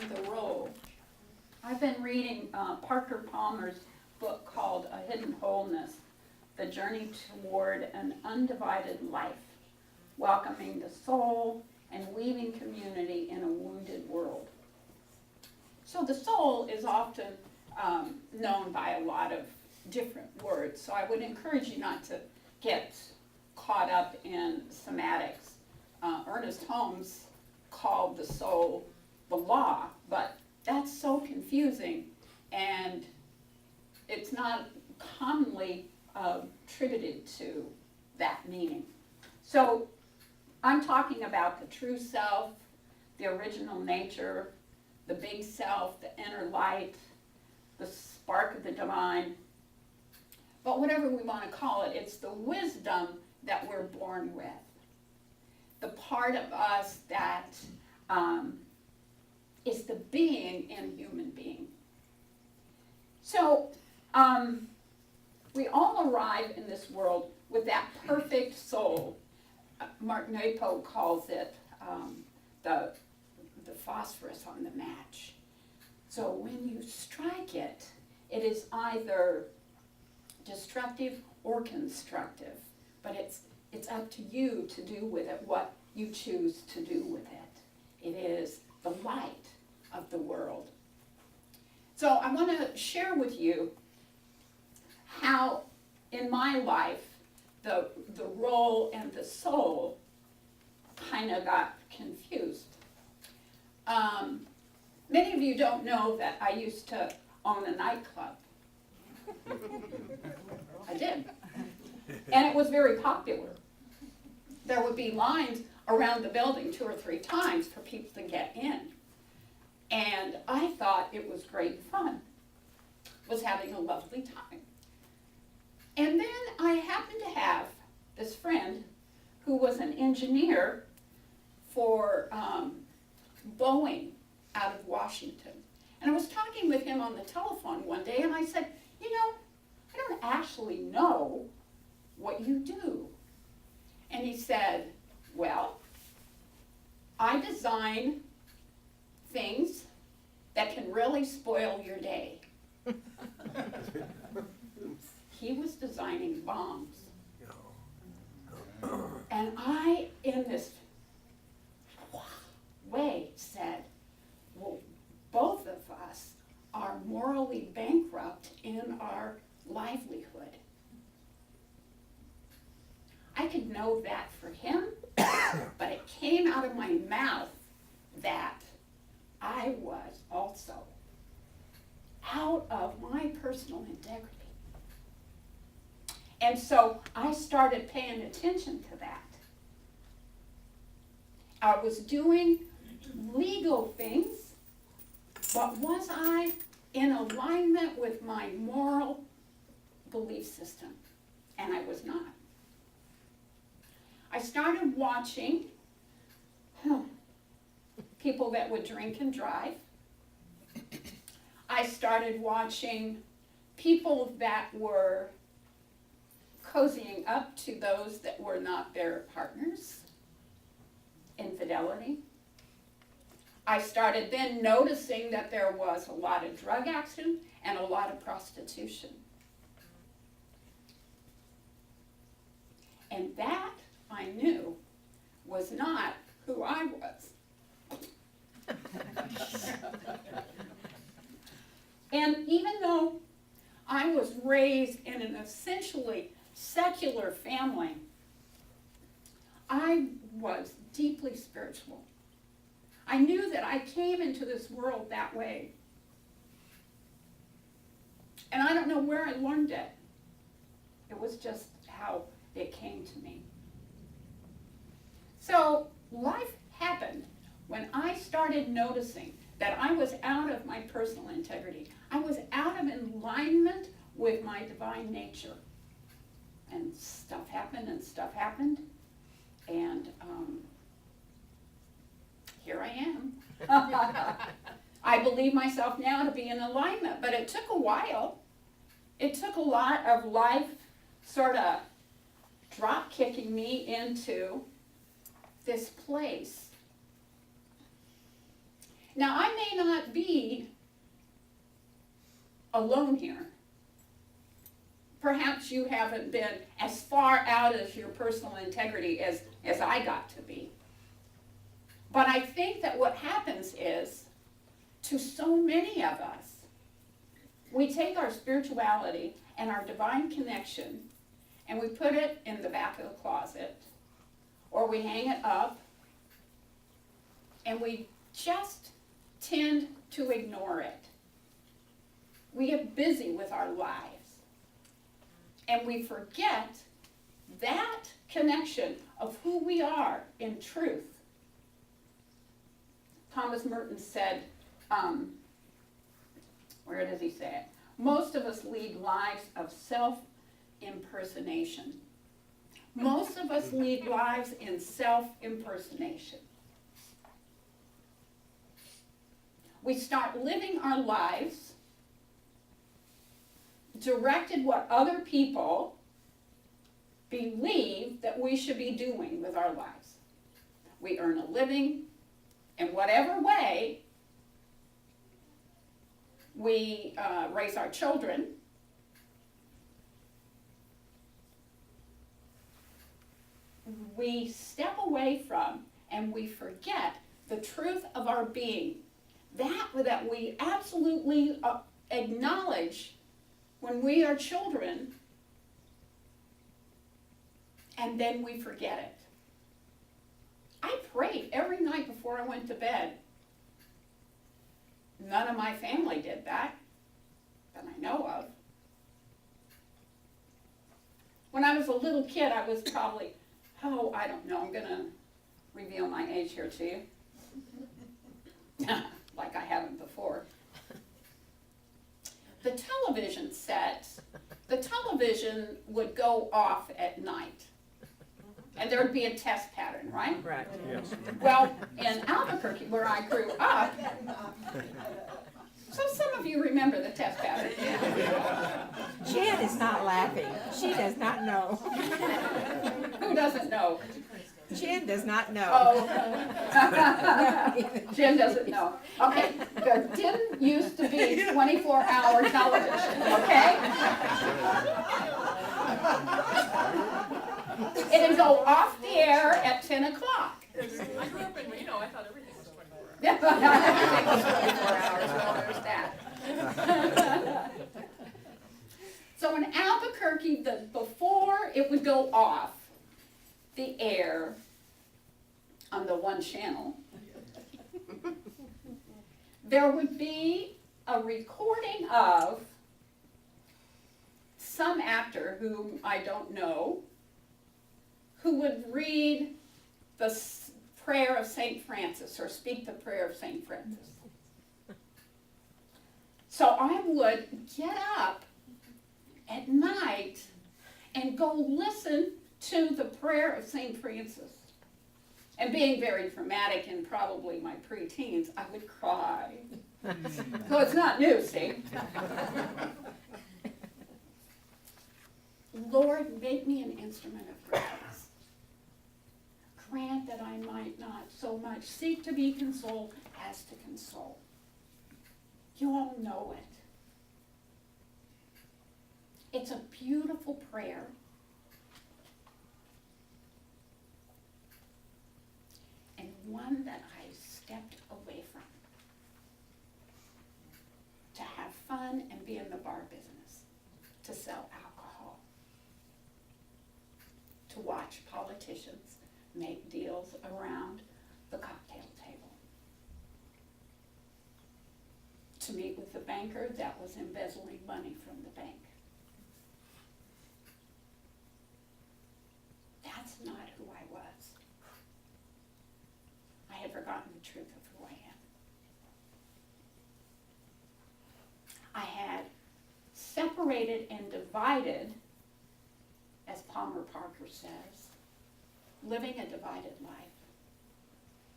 the role. I've been reading Parker Palmer's book called A Hidden Wholeness, The Journey Toward an Undivided Life, Welcoming the Soul and Weaving Community in a Wounded World. So the soul is often known by a lot of different words, so I would encourage you not to get caught up in semantics. Ernest Holmes called the soul the law, but that's so confusing, and it's not commonly attributed to that meaning. So I'm talking about the true self, the original nature, the big self, the inner light, the spark of the divine. But whatever we want to call it, it's the wisdom that we're born with. The part of us that is the being in human being. So we all arrive in this world with that perfect soul. Mark Napo calls it the phosphorus on the match. So when you strike it, it is either destructive or constructive, but it's up to you to do with it what you choose to do with it. It is the light of the world. So I want to share with you how in my life the role and the soul kind of got confused. Many of you don't know that I used to own a nightclub. I did. And it was very popular. There would be lines around the building 2 or 3 times for people to get in. And I thought it was great fun. Was having a lovely time. And then I happened to have this friend who was an engineer for Boeing out of Washington. And I was talking with him on the telephone one day, and I said, you know, I don't actually know what you do. And he said, well, I design things that can really spoil your day. He was designing bombs. And I, in this way, said, well, both of us are morally bankrupt in our livelihood. I could know that for him, but it came out of my mouth that I was also out of my personal integrity. And so I started paying attention to that. I was doing legal things, but was I in alignment with my moral belief system? And I was not. I started watching people that would drink and drive. I started watching people that were cozying up to those that were not their partners. Infidelity. I started then noticing that there was a lot of drug action and a lot of prostitution. And that, I knew, was not who I was. And even though I was raised in an essentially secular family, I was deeply spiritual. I knew that I came into this world that way. And I don't know where I learned it. It was just how it came to me. So life happened when I started noticing that I was out of my personal integrity. I was out of alignment with my divine nature. And stuff happened and stuff happened. And here I am. I believe myself now to be in alignment, but it took a while. It took a lot of life sort of drop kicking me into this place. Now, I may not be alone here. Perhaps you haven't been as far out of your personal integrity as I got to be. But I think that what happens is, to so many of us, we take our spirituality and our divine connection and we put it in the back of the closet, or we hang it up, and we just tend to ignore it. We get busy with our lives, and we forget that connection of who we are in truth. Thomas Merton said, where does he say it? Most of us lead lives of self-impersonation. Most of us lead lives in self-impersonation. We start living our lives directed what other people believe that we should be doing with our lives. We earn a living in whatever way. We raise our children. We step away from and we forget the truth of our being. That we absolutely acknowledge when we are children, and then we forget it. I prayed every night before I went to bed. None of my family did that I know of. When I was a little kid, I was probably, I don't know, I'm going to reveal my age here to you. Like I haven't before. The television would go off at night. And there would be a test pattern, right? Right. Yes. Well, in Albuquerque, where I grew up, so some of you remember the test pattern. Jan is not laughing. She does not know. Who doesn't know? Jan does not know. Oh. Jim doesn't know. Okay, there didn't used to be 24-hour television, okay? It'd go off the air at 10 o'clock. I grew up in Reno. I thought everything was 24 hours. Yeah, everything was 24 hours. Well, there's that. So in Albuquerque, before it would go off the air on the one channel, there would be a recording of some actor whom I don't know, who would read the prayer of St. Francis, or speak the prayer of St. Francis. So I would get up at night and go listen to the prayer of St. Francis. And being very dramatic in probably my preteens, I would cry. So it's not new, see? Lord, make me an instrument of grace. Grant that I might not so much seek to be consoled as to console. You all know it. It's a beautiful prayer. And one that I stepped away from. To have fun and be in the bar business. To sell alcohol. To watch politicians make deals around the cocktail table. To meet with the banker that was embezzling money from the bank. That's not who I was. I had forgotten the truth of who I am. I had separated and divided, as Palmer Parker says, living a divided life,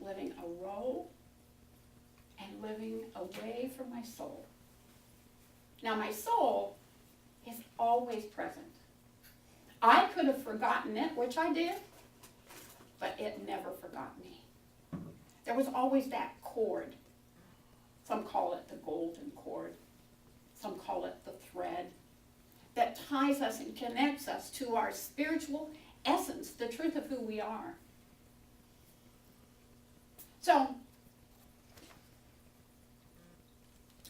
living a role, and living away from my soul. Now my soul is always present. I could have forgotten it, which I did, but it never forgot me. There was always that cord. Some golden cord. Some call it the thread that ties us and connects us to our spiritual essence, the truth of who we are. So,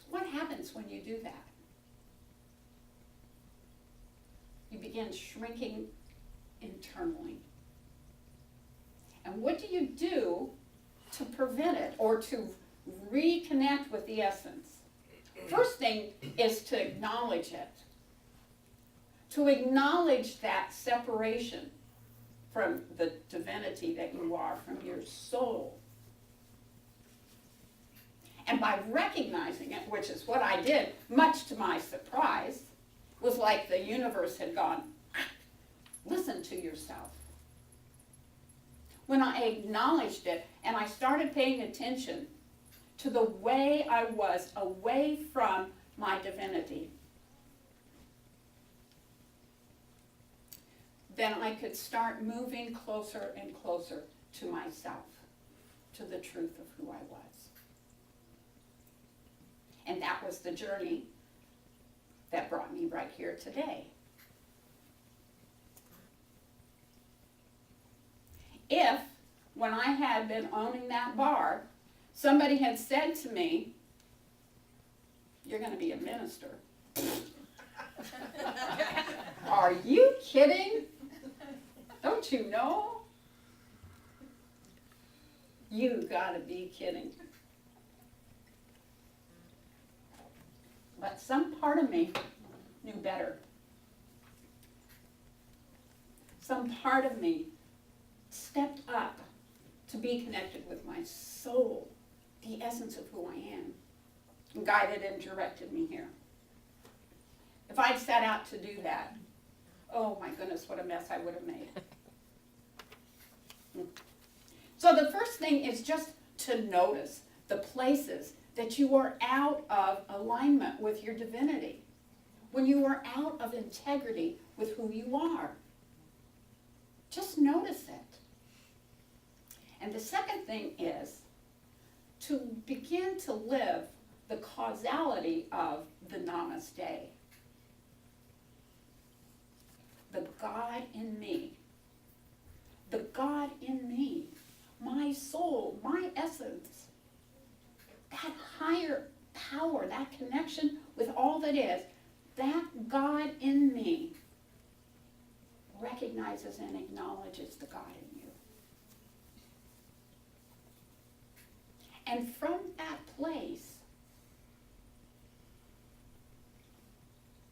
what happens when you do that? You begin shrinking internally. And what do you do to prevent it or to reconnect with the essence? First thing is to acknowledge it. To acknowledge that separation from the divinity that you are, from your soul. And by recognizing it, which is what I did, much to my surprise, was like the universe had gone, listen to yourself. When I acknowledged it and I started paying attention to the way I was away from my divinity, then I could start moving closer and closer to myself, to the truth of who I was. And that was the journey that brought me right here today. If, when I had been owning that bar, somebody had said to me, you're going to be a minister. Are you kidding? Don't you know? You gotta be kidding. But some part of me knew better. Some part of me stepped up to be connected with my soul, the essence of who I am, and guided and directed me here. If I'd set out to do that, oh my goodness, what a mess I would have made. So the first thing is just to notice the places that you are out of alignment with your divinity, when you are out of integrity with who you are. Just notice it. And the second thing is to begin to live the causality of the namaste. The God in me. The God in me. My soul, my essence. That higher power, that connection with all that is, that God in me recognizes and acknowledges the God in you. And from that place,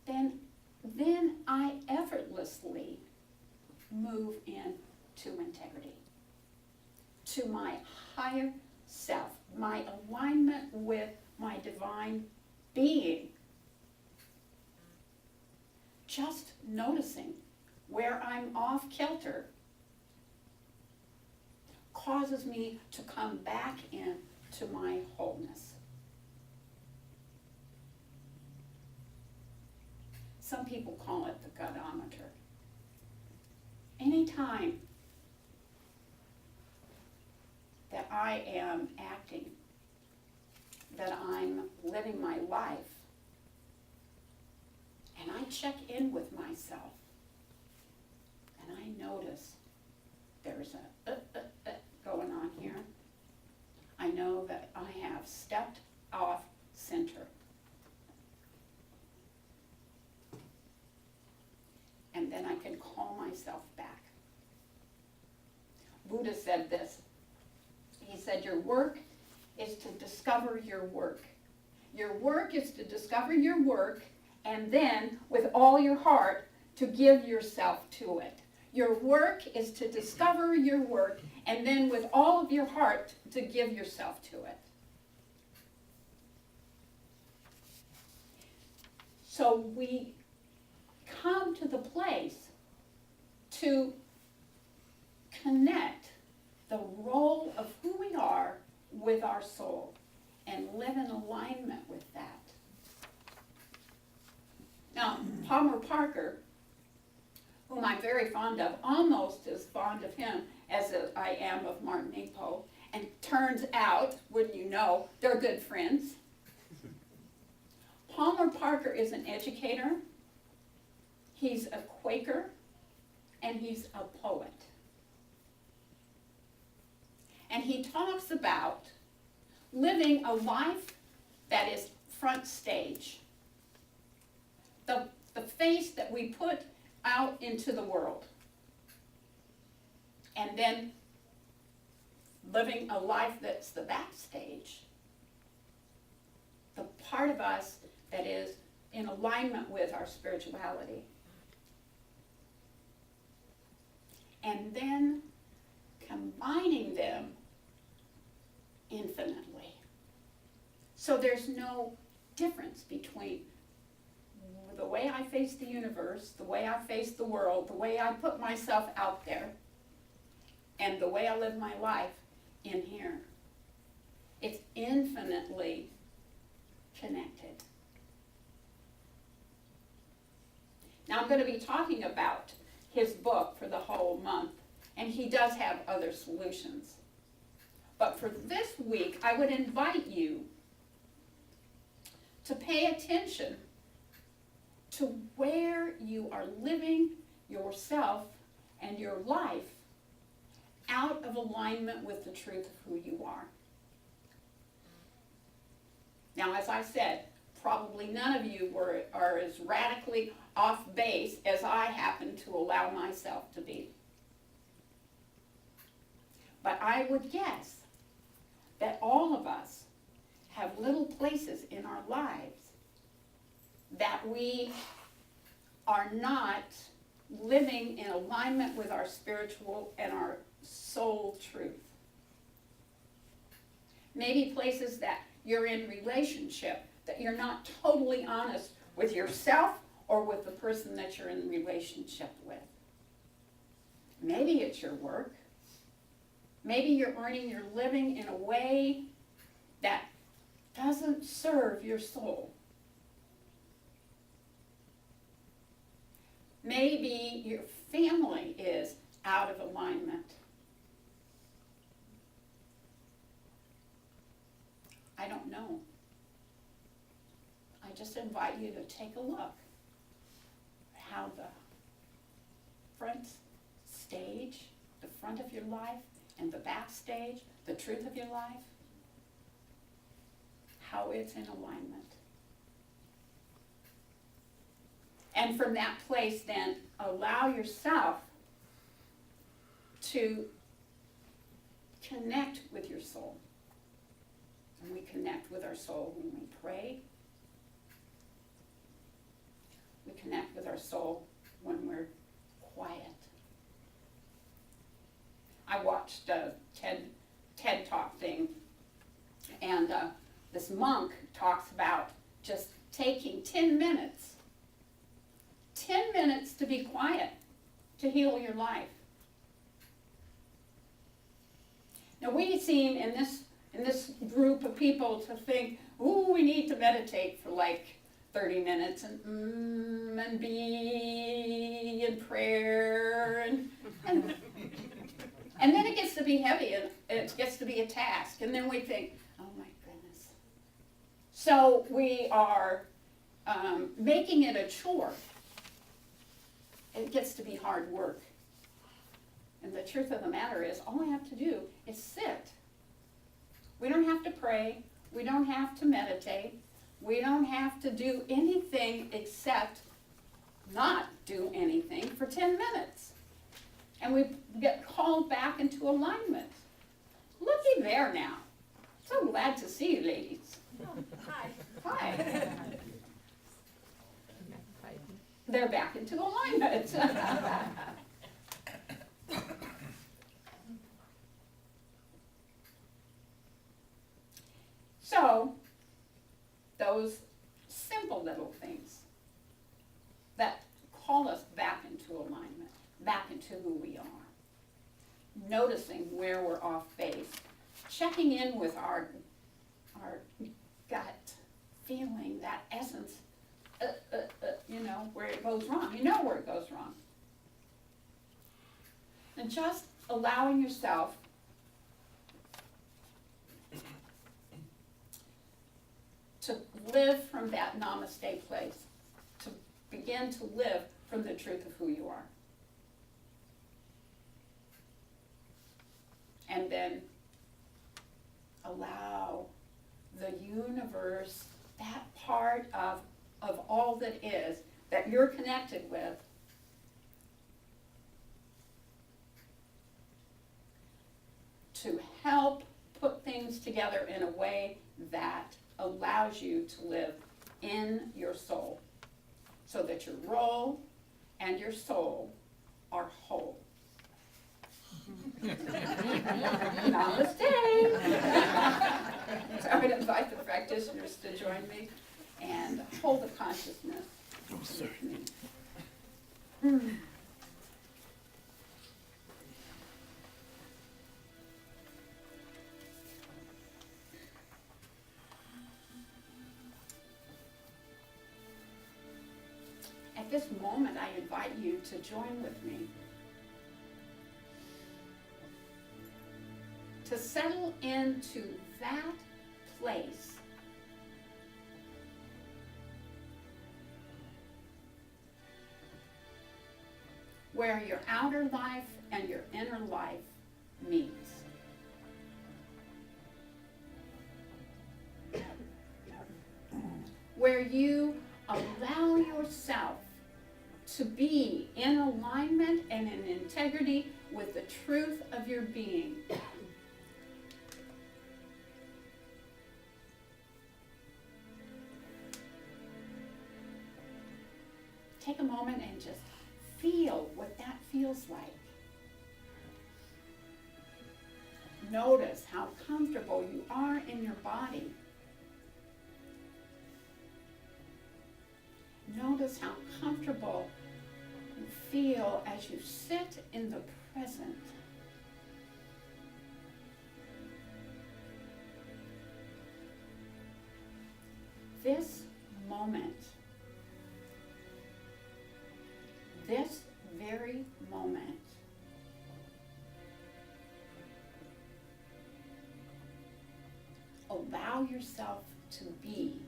then I effortlessly move into integrity, to my higher self, my alignment with my divine being. Just noticing where I'm off kilter causes me to come back into my wholeness. Some people call it the godometer. Anytime that I am acting, that I'm living my life, and I check in with myself, and I notice there's a going on here, I know that I have stepped off center. And then I can call myself back. Buddha said this. He said, your work is to discover your work. Your work is to discover your work, and then, with all your heart, to give yourself to it. Your work is to discover your work, and then, with all of your heart, to give yourself to it. So we come to the place to connect the role of who we are with our soul and live in alignment with that. Now, Palmer Parker, whom I'm very fond of, almost as fond of him as I am of Martin Ipoh, and turns out, wouldn't you know, they're good friends. Palmer Parker is an educator, he's a Quaker, and he's a poet. And he talks about living a life that is front stage. The face that we put out into the world. And then living a life that's the backstage. The part of us that is in alignment with our spirituality. And then combining them infinitely. So there's no difference between the way I face the universe, the way I face the world, the way I put myself out there, and the way I live my life in here. It's infinitely connected. Now I'm going to be talking about his book for the whole month, and he does have other solutions. But for this week, I would invite you to pay attention to where you are living yourself and your life out of alignment with the truth of who you are. Now, as I said, probably none of you are as radically off base as I happen to allow myself to be. But I would guess that all of us have little places in our lives that we are not living in alignment with our spiritual and our soul truth. Maybe places that you're in relationship, that you're not totally honest with yourself or with the person that you're in relationship with. Maybe it's your work. Maybe you're earning your living in a way that doesn't serve your soul. Maybe your family is out of alignment. I don't know. I just invite you to take a look at how the front stage, the front of your life, and the backstage, the truth of your life, how it's in alignment. And from that place, then, allow yourself to connect with your soul. And we connect with our soul when we pray. We connect with our soul when we're quiet. I watched a TED Talk thing, and this monk talks about just taking 10 minutes to be quiet, to heal your life. Now we seem in this group of people to think, ooh, we need to meditate for like 30 minutes and be in prayer and then it gets to be heavy and it gets to be a task, and then we think, oh my goodness. So we are making it a chore. It gets to be hard work. And the truth of the matter is, all we have to do is sit. We don't have to pray. We don't have to meditate. We don't have to do anything except not do anything for 10 minutes. And we get called back into alignment. Looky there now. So glad to see you, ladies. Hi. Hi. They're back into alignment. So, those simple little things that call us back into alignment, back into who we are. Noticing where we're off base. Checking in with our gut feeling, that essence, where it goes wrong. You know where it goes wrong. And just allowing yourself to live from that namaste place, to begin to live from the truth of who you are. And then allow the universe, that part of all that is, that you're connected with, to help put things together in a way that allows you to live in your soul, so that your role and your soul are whole. Namaste. So I would invite the practitioners to join me and hold the consciousness with me. At this moment, I invite you to join with me to settle into that place where your outer life and your inner life meets. Where you allow yourself to be in alignment and in integrity with the truth of your being. Take a moment and just feel what that feels like. Notice how comfortable you are in your body. Notice how comfortable you feel as you sit in the present. This moment, this very moment, allow yourself to be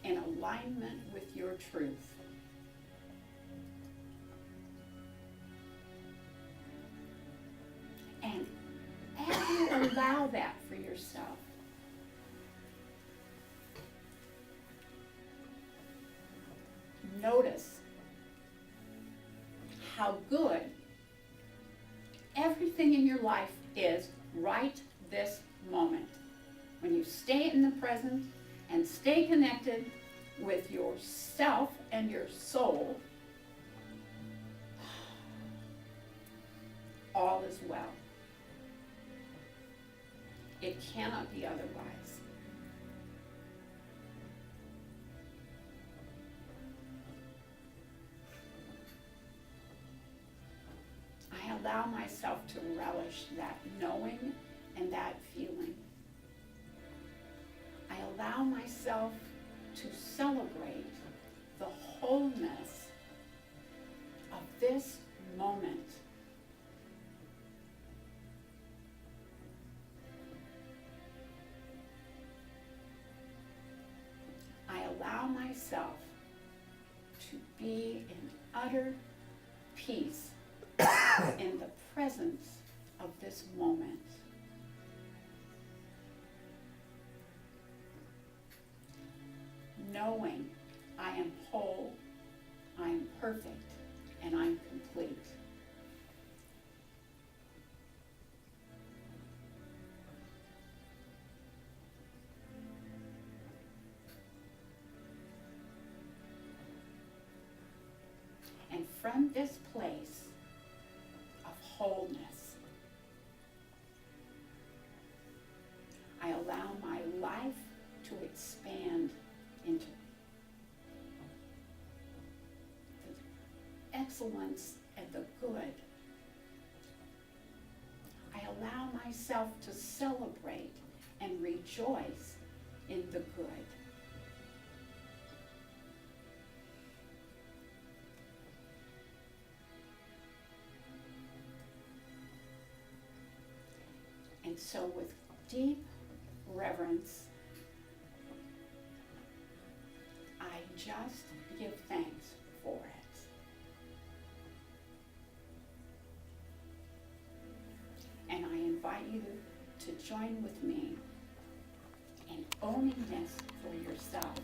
in alignment with your truth. And as you allow that for yourself, notice how good everything in your life is right this moment. When you stay in the present and stay connected with yourself and your soul, all is well. It cannot be otherwise. I allow myself to relish that knowing and that feeling. I allow myself to celebrate the wholeness of this moment. I allow myself to be in utter peace in the presence of this moment. Knowing I am whole, I am perfect, and I'm complete. And from this place of wholeness, I allow my life to expand into the excellence and the good. I allow myself to celebrate and rejoice in the good. And so with deep reverence just give thanks for it. And I invite you to join with me in owning this for yourself.